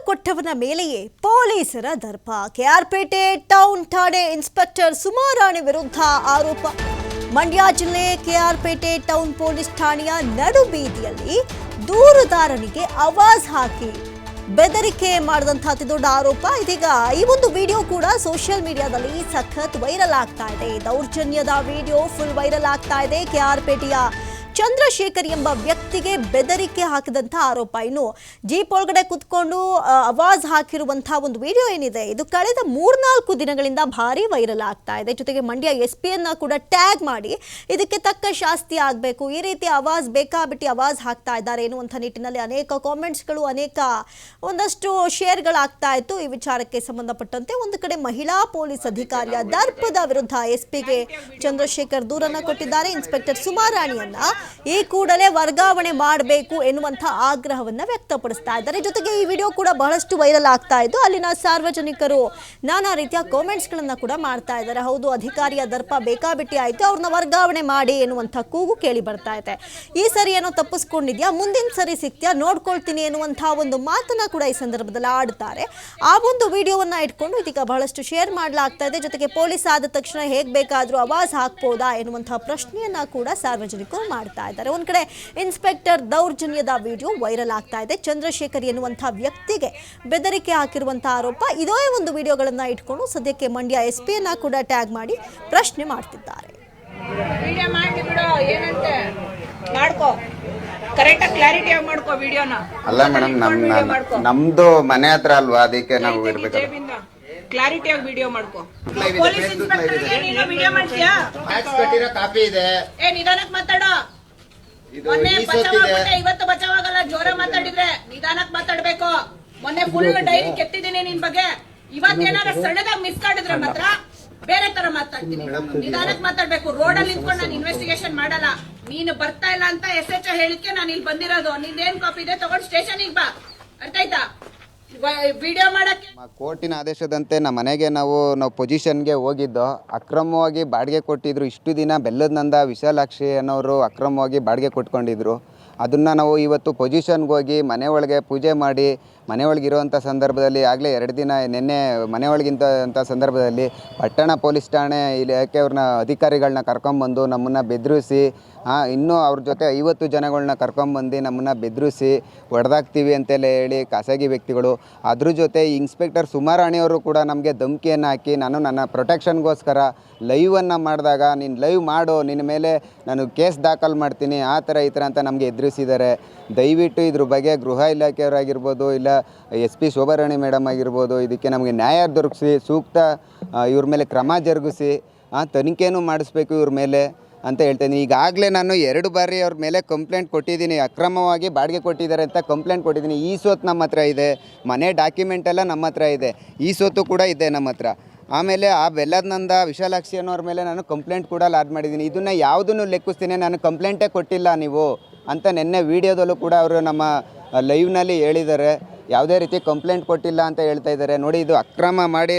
ಕೊಟ್ಟವನ ಮೇಲೆಯೇ ಪೊಲೀಸರ ದರ್ಪ. ಕೆಆರ್ಪೇಟೆ ಟೌನ್ ಠಾಣೆ ಇನ್ಸ್ಪೆಕ್ಟರ್ ಸುಮಾರಾಣಿ ವಿರುದ್ಧ ಆರೋಪ. ಮಂಡ್ಯ ಜಿಲ್ಲೆ ಕೆಆರ್ಪೇಟೆ ಟೌನ್ ಪೊಲೀಸ್ ಠಾಣೆಯ ನಡುಬೀದಿಯಲ್ಲಿ ದೂರುದಾರನಿಗೆ ಆವಾಜ್ ಹಾಕಿ ಬೆದರಿಕೆ ಮಾಡಿದಂತಹ ಅತಿದೊಡ್ಡ ಆರೋಪ. ಇದೀಗ ಈ ಒಂದು ವಿಡಿಯೋ ಕೂಡ ಸೋಷಿಯಲ್ ಮೀಡಿಯಾದಲ್ಲಿ ಸಖತ್ ವೈರಲ್ ಆಗ್ತಾ ಇದೆ. ದೌರ್ಜನ್ಯದ ವಿಡಿಯೋ ಫುಲ್ ವೈರಲ್ ಆಗ್ತಾ ಇದೆ. ಕೆಆರ್ಪೇಟೆಯ ಚಂದ್ರಶೇಖರ್ ಎಂಬ ವ್ಯಕ್ತಿಗೆ ಬೆದರಿಕೆ ಹಾಕಿದಂತಹ ಆರೋಪ. ಇನ್ನು ಜೀಪ್ ಒಳಗಡೆ ಕುತ್ಕೊಂಡು ಆವಾಜ್ ಹಾಕಿರುವಂತಹ ಒಂದು ವಿಡಿಯೋ ಏನಿದೆ, ಇದು ಕಳೆದ 3-4 ದಿನಗಳಿಂದ ಭಾರಿ ವೈರಲ್ ಆಗ್ತಾ ಇದೆ. ಜೊತೆಗೆ ಮಂಡ್ಯ SP ಯನ್ನ ಕೂಡ ಟ್ಯಾಗ್ ಮಾಡಿ ಇದಕ್ಕೆ ತಕ್ಕ ಶಾಸ್ತಿ ಆಗಬೇಕು, ಈ ರೀತಿ ಆವಾಜ್ ಬೇಕಾಬಿಟ್ಟಿ ಆವಾಜ್ ಹಾಕ್ತಾ ಇದ್ದಾರೆ ಎನ್ನುವಂಥ ನಿಟ್ಟಿನಲ್ಲಿ ಅನೇಕ ಕಾಮೆಂಟ್ಸ್ಗಳು, ಒಂದಷ್ಟು ಶೇರ್ಗಳಾಗ್ತಾ ಇತ್ತು. ಈ ವಿಚಾರಕ್ಕೆ ಸಂಬಂಧಪಟ್ಟಂತೆ ಒಂದು ಕಡೆ ಮಹಿಳಾ ಪೊಲೀಸ್ ಅಧಿಕಾರಿಯ ದರ್ಪದ ವಿರುದ್ಧ SP ಗೆ ಚಂದ್ರಶೇಖರ್ ದೂರನ್ನ ಕೊಟ್ಟಿದ್ದಾರೆ. ಇನ್ಸ್ಪೆಕ್ಟರ್ ಸುಮಾರಾಣಿಯನ್ನ ಈ ಕೂಡಲೇ ವರ್ಗಾವಣೆ ಮಾಡಬೇಕು ಎನ್ನುವಂಥ ಆಗ್ರಹವನ್ನ ವ್ಯಕ್ತಪಡಿಸ್ತಾ ಇದ್ದಾರೆ. ಜೊತೆಗೆ ಈ ವಿಡಿಯೋ ಕೂಡ ಬಹಳಷ್ಟು ವೈರಲ್ ಆಗ್ತಾ ಇದ್ದು ಅಲ್ಲಿನ ಸಾರ್ವಜನಿಕರು ನಾನಾ ರೀತಿಯ ಕಾಮೆಂಟ್ಸ್ ಗಳನ್ನ ಕೂಡ ಮಾಡ್ತಾ ಇದ್ದಾರೆ. ಹೌದು, ಅಧಿಕಾರಿಯ ದರ್ಪ ಬೇಕಾಬಿಟ್ಟಿ ಆಯ್ತು, ಅವ್ರನ್ನ ವರ್ಗಾವಣೆ ಮಾಡಿ ಎನ್ನುವಂಥ ಕೂಗು ಕೇಳಿ ಬರ್ತಾ ಇದೆ. ಈ ಸರಿ ಏನೋ ತಪ್ಪಿಸ್ಕೊಂಡಿದ್ಯಾ, ಮುಂದಿನ ಸರಿ ಸಿಗ್ತೀಯಾ, ನೋಡ್ಕೊಳ್ತೀನಿ ಎನ್ನುವಂಥ ಒಂದು ಮಾತನ್ನ ಕೂಡ ಈ ಸಂದರ್ಭದಲ್ಲಿ ಆಡ್ತಾರೆ. ಆ ಒಂದು ವಿಡಿಯೋವನ್ನ ಇಟ್ಕೊಂಡು ಇದೀಗ ಬಹಳಷ್ಟು ಶೇರ್ ಮಾಡಲಾಗ್ತಾ ಇದೆ. ಜೊತೆಗೆ ಪೊಲೀಸ್ ಆದ ತಕ್ಷಣ ಹೇಗ್ ಬೇಕಾದ್ರೂ ಆವಾಜ್ ಹಾಕ್ಬೋದಾ ಎನ್ನುವಂತಹ ಪ್ರಶ್ನೆಯನ್ನ ಕೂಡ ಸಾರ್ವಜನಿಕರು ಮಾಡ್ತಾ ಇದ್ದಾರೆ. ಒಂದ್ ಕಡೆ ಇನ್ಸ್ಪೆಕ್ಟರ್ ದೌರ್ಜನ್ಯದ ವಿಡಿಯೋ ವೈರಲ್ ಆಗ್ತಾ ಇದೆ. ಚಂದ್ರಶೇಖರ್ ಎನ್ನುವಂತಹ ವ್ಯಕ್ತಿಗೆ ಬೆದರಿಕೆ ಹಾಕಿರುವಂತಹ ಆರೋಪ. ಇದೇ ಒಂದು ವಿಡಿಯೋಗಳನ್ನ ಇಟ್ಕೊಂಡು ಸದ್ಯಕ್ಕೆ ಮಂಡ್ಯ SP ಯನ್ನ ಕೂಡ ಟ್ಯಾಗ್ ಮಾಡಿ ಪ್ರಶ್ನೆ ಮಾಡ್ತಿದ್ದಾರೆ. ವಿಡಿಯೋ ಮಾಡಿ ಬಿಡು, ಏನಂತೆ ಮಾಡ್ಕೋ, ಕರೆಕ್ಟ್ ಕ್ಲಾರಿಟಿ ಆಗಿ ಮಾಡ್ಕೋ ವಿಡಿಯೋನ. ಅಲ್ಲ ಮೇಡಮ್, ನಮ್ದು ಮನೆ ಹತ್ರ ಅಲ್ವಾ, ಅದಕ್ಕೆ ನಾವು ಇರ್ಬೇಕು. ಕ್ಲಾರಿಟಿ ಆಗಿ ವಿಡಿಯೋ ಮಾಡ್ಕೋ. ಪೊಲೀಸ್ ಇನ್ಸ್ಪೆಕ್ಟರ್ ನೀನು ವಿಡಿಯೋ ಮಾಡ್ತೀಯಾ? ಟ್ಯಾಕ್ಸ್ ಕಟ್ಟಿರೋ ಕಾಪಿ ಇದೆ. ನಿಧಾನಕ್ಕೆ ಮಾತಾಡೋ. ಮೊನ್ನೆ ಇವತ್ತು ಬಚಾವಾಗಲ್ಲ, ಜೋರ ಮಾತಾಡಿದ್ರೆ ನಿಧಾನಕ್ಕೆ ಮಾತಾಡ್ಬೇಕು. ಮೊನ್ನೆ ಫುಲ್ ಡೈರಿ ಕೆತ್ತಿದ್ದೀನಿ ನಿನ್ ಬಗ್ಗೆ. ಇವತ್ತೇನಾರ ಸಣ್ಣದಾಗಿ ಮಿಸ್ ಮಾಡಿದ್ರೆ ಮಾತ್ರ ಬೇರೆ ತರ ಮಾತಾಡ್ತೀನಿ. ನಿಧಾನಕ್ಕೆ ಮಾತಾಡ್ಬೇಕು. ರೋಡ್ ಅಲ್ಲಿ ನಿಂತ್ಕೊಂಡು ನಾನು ಇನ್ವೆಸ್ಟಿಗೇಷನ್ ಮಾಡಲ್ಲ. ನೀನು ಬರ್ತಾ ಇಲ್ಲ ಅಂತ SHO ಹೇಳಿಕೆ ನಾನು ಇಲ್ಲಿ ಬಂದಿರೋದು. ನಿಂದೇನ್ ಕಾಪಿ ಇದೆ ತಗೊಂಡು ಸ್ಟೇಷನ್ಗೆ ಬಾ, ಅರ್ಥ ಆಯ್ತಾ? ವಿಡಿಯೋ ಮಾಡಕ್ಕೆ ಕೋರ್ಟಿನ ಆದೇಶದಂತೆ ನಮ್ಮ ಮನೆಗೆ ನಾವು ಪೊಸಿಷನ್ಗೆ ಹೋಗಿದ್ದು. ಅಕ್ರಮವಾಗಿ ಬಾಡಿಗೆ ಕೊಟ್ಟಿದ್ರು. ಇಷ್ಟು ದಿನ ಬೆಲ್ಲದನಂದ ವಿಶಾಲಾಕ್ಷಿ ಅನ್ನೋರು ಅಕ್ರಮವಾಗಿ ಬಾಡಿಗೆ ಕೊಟ್ಕೊಂಡಿದ್ರು. ಅದನ್ನು ನಾವು ಇವತ್ತು ಪೊಸಿಷನ್ಗೆ ಹೋಗಿ ಮನೆ ಒಳಗೆ ಪೂಜೆ ಮಾಡಿ ಮನೆ ಒಳಗಿರುವಂಥ ಸಂದರ್ಭದಲ್ಲಿ ಆಗಲೇ 2 ದಿನ ನಿನ್ನೆ ಮನೆ ಒಳಗಿಂತ ಸಂದರ್ಭದಲ್ಲಿ ಪಟ್ಟಣ ಪೊಲೀಸ್ ಠಾಣೆ ಇಲಾಖೆಯವ್ರನ್ನ ಅಧಿಕಾರಿಗಳನ್ನ ಕರ್ಕೊಂಬಂದು ನಮ್ಮನ್ನು ಬೆದರಿಸಿ, ಇನ್ನೂ ಅವ್ರ ಜೊತೆ 50 ಜನಗಳನ್ನ ಕರ್ಕೊಂಬಂದು ನಮ್ಮನ್ನು ಬೆದರಿಸಿ ಹೊಡೆದಾಕ್ತೀವಿ ಅಂತೆಲ್ಲ ಹೇಳಿ ಖಾಸಗಿ ವ್ಯಕ್ತಿಗಳು. ಅದ್ರ ಜೊತೆ ಇನ್ಸ್ಪೆಕ್ಟರ್ ಸುಮಾರಾಣಿಯವರು ಕೂಡ ನಮಗೆ ಧಮಕಿಯನ್ನು ಹಾಕಿ, ನಾನು ನನ್ನ ಪ್ರೊಟೆಕ್ಷನ್ಗೋಸ್ಕರ ಲೈವನ್ನು ಮಾಡಿದಾಗ ನೀನು ಲೈವ್ ಮಾಡು, ನಿನ್ನ ಮೇಲೆ ನಾನು ಕೇಸ್ ದಾಖಲು ಮಾಡ್ತೀನಿ, ಆ ಥರ ಈ ಥರ ಅಂತ ನಮಗೆ ಎದುರಿಸಿದ್ದಾರೆ. ದಯವಿಟ್ಟು ಇದ್ರ ಬಗ್ಗೆ ಗೃಹ ಇಲಾಖೆಯವರಾಗಿರ್ಬೋದು, ಇಲ್ಲ SP ಶೋಭಾರಾಣಿ ಮೇಡಮ್ ಆಗಿರ್ಬೋದು, ಇದಕ್ಕೆ ನಮಗೆ ನ್ಯಾಯ ದೊರಕಿಸಿ ಸೂಕ್ತ ಇವ್ರ ಮೇಲೆ ಕ್ರಮ ಜರುಗಿಸಿ ತನಿಖೆನೂ ಮಾಡಿಸ್ಬೇಕು ಇವ್ರ ಮೇಲೆ ಅಂತ ಹೇಳ್ತೇನೆ. ಈಗಾಗಲೇ ನಾನು 2 ಬಾರಿ ಅವ್ರ ಮೇಲೆ ಕಂಪ್ಲೇಂಟ್ ಕೊಟ್ಟಿದ್ದೀನಿ. ಅಕ್ರಮವಾಗಿ ಬಾಡಿಗೆ ಕೊಟ್ಟಿದ್ದಾರೆ ಅಂತ ಕಂಪ್ಲೇಂಟ್ ಕೊಟ್ಟಿದ್ದೀನಿ. ಈ ಸೊತ್ತು ನಮ್ಮ ಹತ್ರ ಇದೆ, ಮನೆ ಡಾಕ್ಯುಮೆಂಟ್ ಎಲ್ಲ ನಮ್ಮ ಹತ್ರ ಇದೆ, ಈ ಸೊತ್ತು ಕೂಡ ಇದೆ ನಮ್ಮ ಹತ್ರ. ಆಮೇಲೆ ಆ ಬೆಲ್ಲದನಂದ ವಿಶಾಲಾಕ್ಷಿ ಅನ್ನೋರ ಮೇಲೆ ನಾನು ಕಂಪ್ಲೇಂಟ್ ಕೂಡ ಲಾಡ್ ಮಾಡಿದ್ದೀನಿ. ಇದನ್ನು ಯಾವುದನ್ನು ಲೆಕ್ಕಿಸ್ತೀನಿ, ನಾನು ಕಂಪ್ಲೇಂಟೇ ಕೊಟ್ಟಿಲ್ಲ ನೀವು ಅಂತ ನಿನ್ನೆ ವೀಡಿಯೋದಲ್ಲೂ ಕೂಡ ಅವರು ನಮ್ಮ ಲೈವ್ನಲ್ಲಿ ಹೇಳಿದ್ದಾರೆ. ಯಾವುದೇ ರೀತಿ ಕಂಪ್ಲೇಂಟ್ ಕೊಟ್ಟಿಲ್ಲ ಅಂತ ಹೇಳ್ತಾ ಇದ್ದಾರೆ. ನೋಡಿ, ಇದು ಅಕ್ರಮ ಮಾಡಿ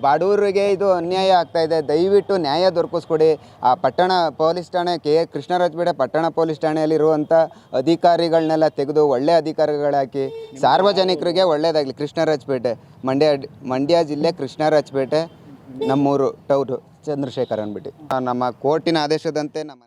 ಬಡವರಿಗೆ ಇದು ಅನ್ಯಾಯ ಆಗ್ತಾಯಿದೆ. ದಯವಿಟ್ಟು ನ್ಯಾಯ ದೊರಕಿಸ್ಕೊಡಿ. ಆ ಪಟ್ಟಣ ಪೊಲೀಸ್ ಠಾಣೆ ಕೃಷ್ಣರಾಜಪೇಟೆ ಪಟ್ಟಣ ಪೊಲೀಸ್ ಠಾಣೆಯಲ್ಲಿರುವಂಥ ಅಧಿಕಾರಿಗಳನ್ನೆಲ್ಲ ತೆಗೆದು ಒಳ್ಳೆ ಅಧಿಕಾರಿಗಳಾಕಿ ಸಾರ್ವಜನಿಕರಿಗೆ ಒಳ್ಳೆಯದಾಗಲಿ. ಕೃಷ್ಣರಾಜಪೇಟೆ ಮಂಡ್ಯ ಜಿಲ್ಲೆ ಕೃಷ್ಣರಾಜಪೇಟೆ, ನಮ್ಮೂರು ಟೌನು, ಚಂದ್ರಶೇಖರ್ ಅಂದ್ಬಿಟ್ಟು. ನಮ್ಮ ಕೋರ್ಟಿನ ಆದೇಶದಂತೆ ನಮ್ಮ